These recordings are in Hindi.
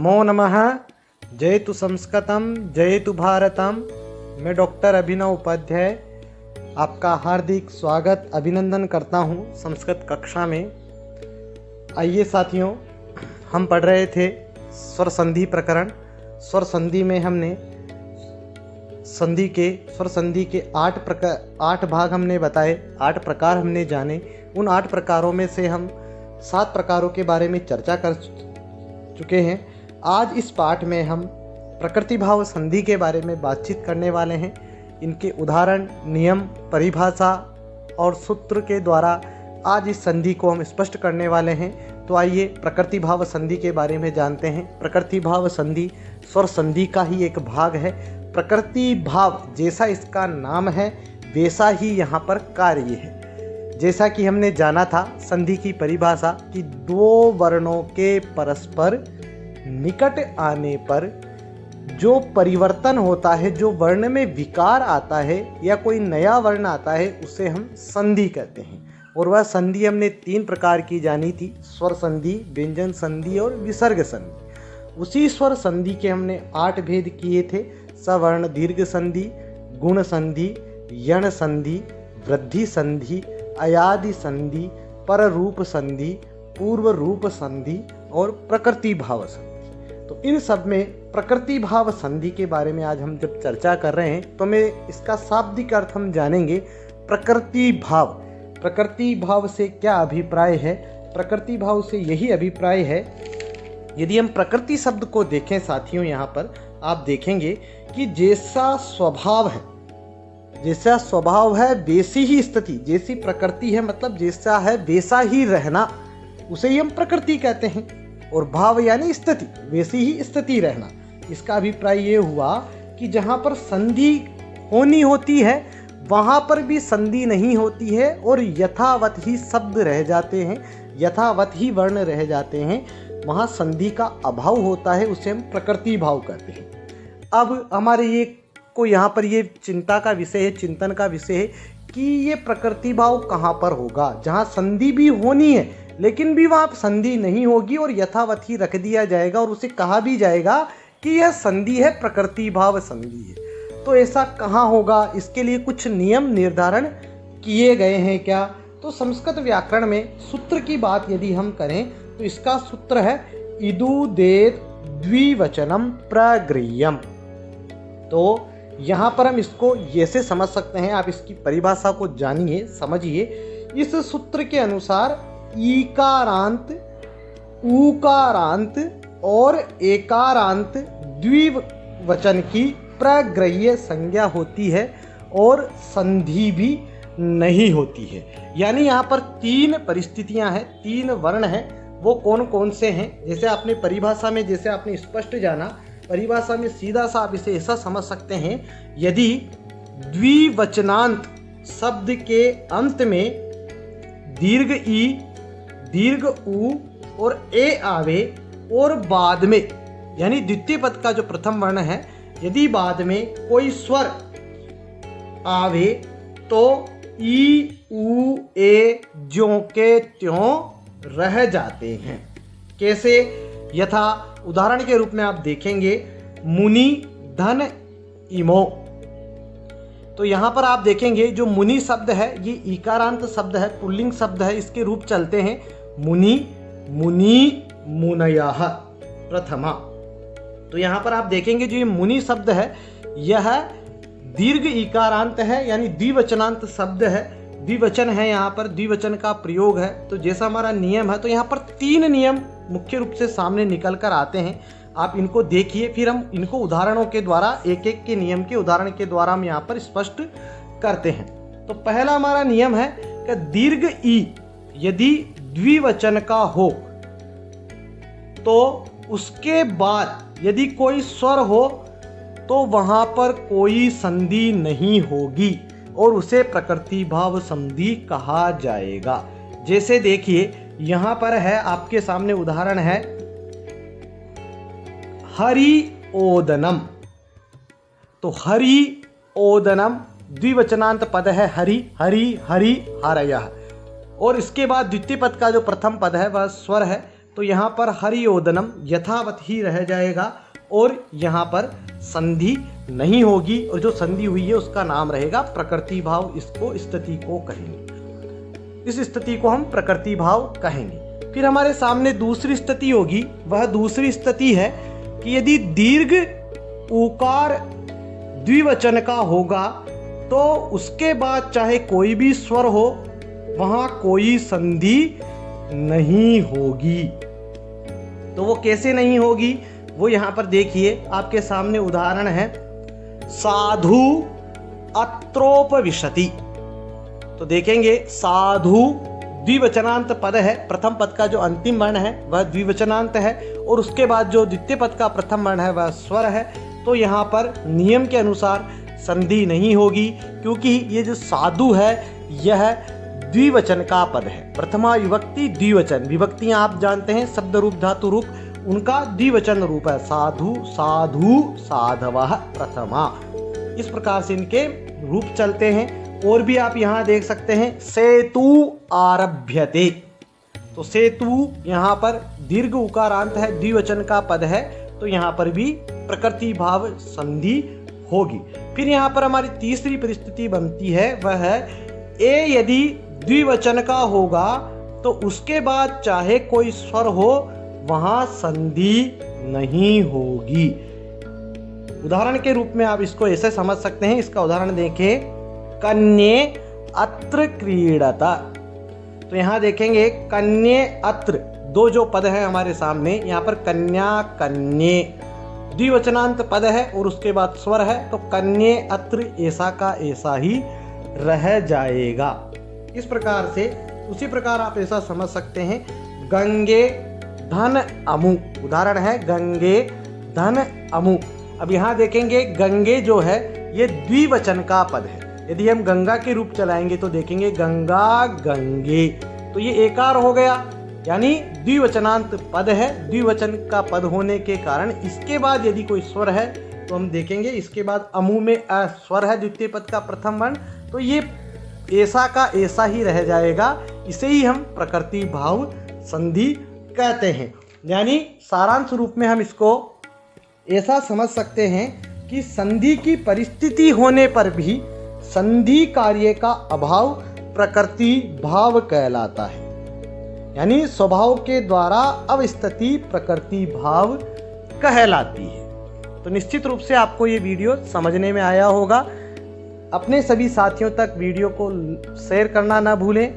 नमो नमः। जयतु संस्कृतम जयतु भारतम। मैं डॉक्टर अभिनव उपाध्याय आपका हार्दिक स्वागत अभिनंदन करता हूँ संस्कृत कक्षा में। आइए साथियों, हम पढ़ रहे थे स्वर संधि प्रकरण। स्वर संधि में हमने स्वर संधि के 8 भाग हमने बताए, 8 प्रकार हमने जाने। उन 8 प्रकारों में से हम 7 प्रकारों के बारे में चर्चा कर चुके हैं। आज इस पाठ में हम प्रकृति भाव संधि के बारे में बातचीत करने वाले हैं। इनके उदाहरण, नियम, परिभाषा और सूत्र के द्वारा आज इस संधि को हम स्पष्ट करने वाले हैं। तो आइए प्रकृति भाव संधि के बारे में जानते हैं। प्रकृति भाव संधि स्वर संधि का ही एक भाग है। प्रकृति भाव जैसा इसका नाम है वैसा ही यहाँ पर कार्य है। जैसा कि हमने जाना था संधि की परिभाषा कि 2 वर्णों के परस्पर निकट आने पर जो परिवर्तन होता है, जो वर्ण में विकार आता है या कोई नया वर्ण आता है, उसे हम संधि कहते हैं। और वह संधि हमने 3 प्रकार की जानी थी, स्वर संधि, व्यंजन संधि और विसर्ग संधि। उसी स्वर संधि के हमने 8 भेद किए थे। सवर्ण दीर्घ संधि, गुण संधि, यण संधि, वृद्धि संधि, अयादि संधि, पर रूप संधि, पूर्व रूप संधि और प्रकृति भाव संधि। तो इन सब में प्रकृति भाव संधि के बारे में आज हम जब चर्चा कर रहे हैं तो मैं इसका शाब्दिक अर्थ हम जानेंगे। प्रकृति भाव से क्या अभिप्राय है? प्रकृति भाव से यही अभिप्राय है, यदि हम प्रकृति शब्द को देखें साथियों, यहाँ पर आप देखेंगे कि जैसा स्वभाव है वैसी ही स्थिति, जैसी प्रकृति है मतलब जैसा है वैसा ही रहना, उसे ही हम प्रकृति कहते हैं। और भाव यानी स्थिति, वैसी ही स्थिति रहना। इसका अभिप्राय ये हुआ कि जहाँ पर संधि होनी होती है वहाँ पर भी संधि नहीं होती है और यथावत ही शब्द रह जाते हैं, यथावत ही वर्ण रह जाते हैं, वहाँ संधि का अभाव होता है, उसे हम प्रकृति भाव कहते हैं। अब हमारे यहाँ पर ये चिंता का विषय है, चिंतन का विषय है कि ये प्रकृति भाव कहाँ पर होगा, जहाँ संधि भी होनी है लेकिन भी वहाँ संधि नहीं होगी और यथावत ही रख दिया जाएगा और उसे कहा भी जाएगा कि यह संधि है, प्रकृति भाव संधि है। तो ऐसा कहाँ होगा? इसके लिए कुछ नियम निर्धारण किए गए हैं। क्या? तो संस्कृत व्याकरण में सूत्र की बात यदि हम करें तो इसका सूत्र है इदुदेत द्विवचनम प्रगृह्यम। तो यहाँ पर हम इसको ऐसे समझ सकते हैं, आप इसकी परिभाषा को जानिए, समझिए। इस सूत्र के अनुसार ईकारांत, ऊकारांत और एकारांत द्विवचन की प्रग्रह्य संज्ञा होती है और संधि भी नहीं होती है। यानी यहाँ पर 3 परिस्थितियाँ हैं, 3 वर्ण हैं। वो कौन कौन से हैं? जैसे आपने परिभाषा में, जैसे आपने स्पष्ट जाना, परिभाषा में सीधा सा आप इसे ऐसा समझ सकते हैं, यदि द्विवचनांत शब्द के अंत में दीर्घ ई, दीर्घ उ और ए आवे और बाद में, यानी द्वितीय पद का जो प्रथम वर्ण है, यदि बाद में कोई स्वर आवे तो ई उ ए ज्यों के त्यों रह जाते हैं। कैसे? यथा उदाहरण के रूप में आप देखेंगे मुनि धन इमो। तो यहाँ पर आप देखेंगे जो मुनि शब्द है ये ईकारांत शब्द है, पुल्लिंग शब्द है। इसके रूप चलते हैं मुनि, मुनि, मुनयः प्रथमा। तो यहाँ पर आप देखेंगे जो ये मुनि शब्द है यह दीर्घ ईकारांत है, यानी द्विवचनांत शब्द है, द्विवचन है, यहाँ पर द्विवचन का प्रयोग है। तो जैसा हमारा नियम है, तो यहाँ पर 3 नियम मुख्य रूप से सामने निकल कर आते हैं। आप इनको देखिए, फिर हम इनको उदाहरणों के द्वारा, एक एक के नियम के उदाहरण के द्वारा हम यहाँ पर स्पष्ट करते हैं। तो पहला हमारा नियम है कि दीर्घ ई यदि द्विवचन का हो तो उसके बाद यदि कोई स्वर हो तो वहाँ पर कोई संधि नहीं होगी और उसे प्रकृति भाव संधि कहा जाएगा। जैसे देखिए यहाँ पर है, आपके सामने उदाहरण है हरि ओदनम। तो हरि ओदनम द्विवचनांत पद है, हरि, हरि, हरि, हरयः। और इसके बाद द्वितीय पद का जो प्रथम पद है वह स्वर है तो यहाँ पर हरियोदनम यथावत ही रह जाएगा और यहाँ पर संधि नहीं होगी, और जो संधि हुई है उसका नाम रहेगा प्रकृति भाव। इसको स्थिति को कहेंगे, इस स्थिति को हम प्रकृति भाव कहेंगे। फिर हमारे सामने दूसरी स्थिति होगी। वह दूसरी स्थिति है कि यदि दीर्घ उकार द्विवचन का होगा तो उसके बाद चाहे कोई भी स्वर हो वहां कोई संधि नहीं होगी। तो वो कैसे नहीं होगी, वो यहां पर देखिए, आपके सामने उदाहरण है, साधु अत्रोपविशति। तो देखेंगे साधु द्विवचनांत पद है, प्रथम पद का जो अंतिम वर्ण है वह द्विवचनांत है, और उसके बाद जो द्वितीय पद का प्रथम वर्ण है वह स्वर है। तो यहाँ पर नियम के अनुसार संधि नहीं होगी, क्योंकि ये जो साधु है यह द्विवचन का पद है। प्रथमा विभक्ति द्विवचन, विभक्तियां आप जानते हैं, शब्द रूप धातु रूप, उनका द्विवचन रूप है, साधु साधु साधवः प्रथमा। इस प्रकार से इनके रूप चलते हैं। और भी आप यहाँ देख सकते हैं, सेतु आरभ्यते। तो सेतु यहाँ पर दीर्घ उकारांत है, द्विवचन का पद है, तो यहाँ पर भी प्रकृति भाव संधि होगी। फिर यहाँ पर हमारी तीसरी परिस्थिति बनती है, वह है ए यदि द्विवचन का होगा तो उसके बाद चाहे कोई स्वर हो वहां संधि नहीं होगी। उदाहरण के रूप में आप इसको ऐसे समझ सकते हैं, इसका उदाहरण देखें, कन्ये अत्र क्रीडता। तो यहाँ देखेंगे कन्ये अत्र, दो जो पद हैं हमारे सामने, यहाँ पर कन्या कन्ये द्विवचनांत पद है और उसके बाद स्वर है, तो कन्ये अत्र ऐसा का ऐसा ही रह जाएगा। इस प्रकार से उसी प्रकार आप ऐसा समझ सकते हैं, गंगे धन अमु, उदाहरण है गंगे धन अमु। अब यहाँ देखेंगे गंगे जो है ये द्विवचन का पद है, यदि हम गंगा के रूप चलाएंगे तो देखेंगे गंगा गंगे, तो ये एकार हो गया, यानी द्विवचनांत पद है। द्विवचन का पद होने के कारण इसके बाद यदि कोई स्वर है तो हम देखेंगे इसके बाद अमु में अ स्वर है, द्वितीय पद का प्रथम वर्ण, तो ये ऐसा का ऐसा ही रह जाएगा। इसे ही हम प्रकृति भाव संधि कहते हैं। यानी सारांश रूप में हम इसको ऐसा समझ सकते हैं कि संधि की परिस्थिति होने पर भी संधि कार्य का अभाव प्रकृति भाव कहलाता है, यानी स्वभाव के द्वारा अवस्थिति प्रकृति भाव कहलाती है। तो निश्चित रूप से आपको ये वीडियो समझने में आया होगा। अपने सभी साथियों तक वीडियो को शेयर करना ना भूलें,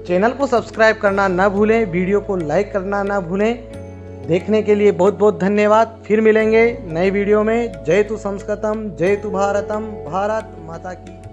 चैनल को सब्सक्राइब करना ना भूलें, वीडियो को लाइक करना ना भूलें। देखने के लिए बहुत बहुत धन्यवाद। फिर मिलेंगे नए वीडियो में। जय तु संस्कृतम, जय तु भारतम, भारत माता की।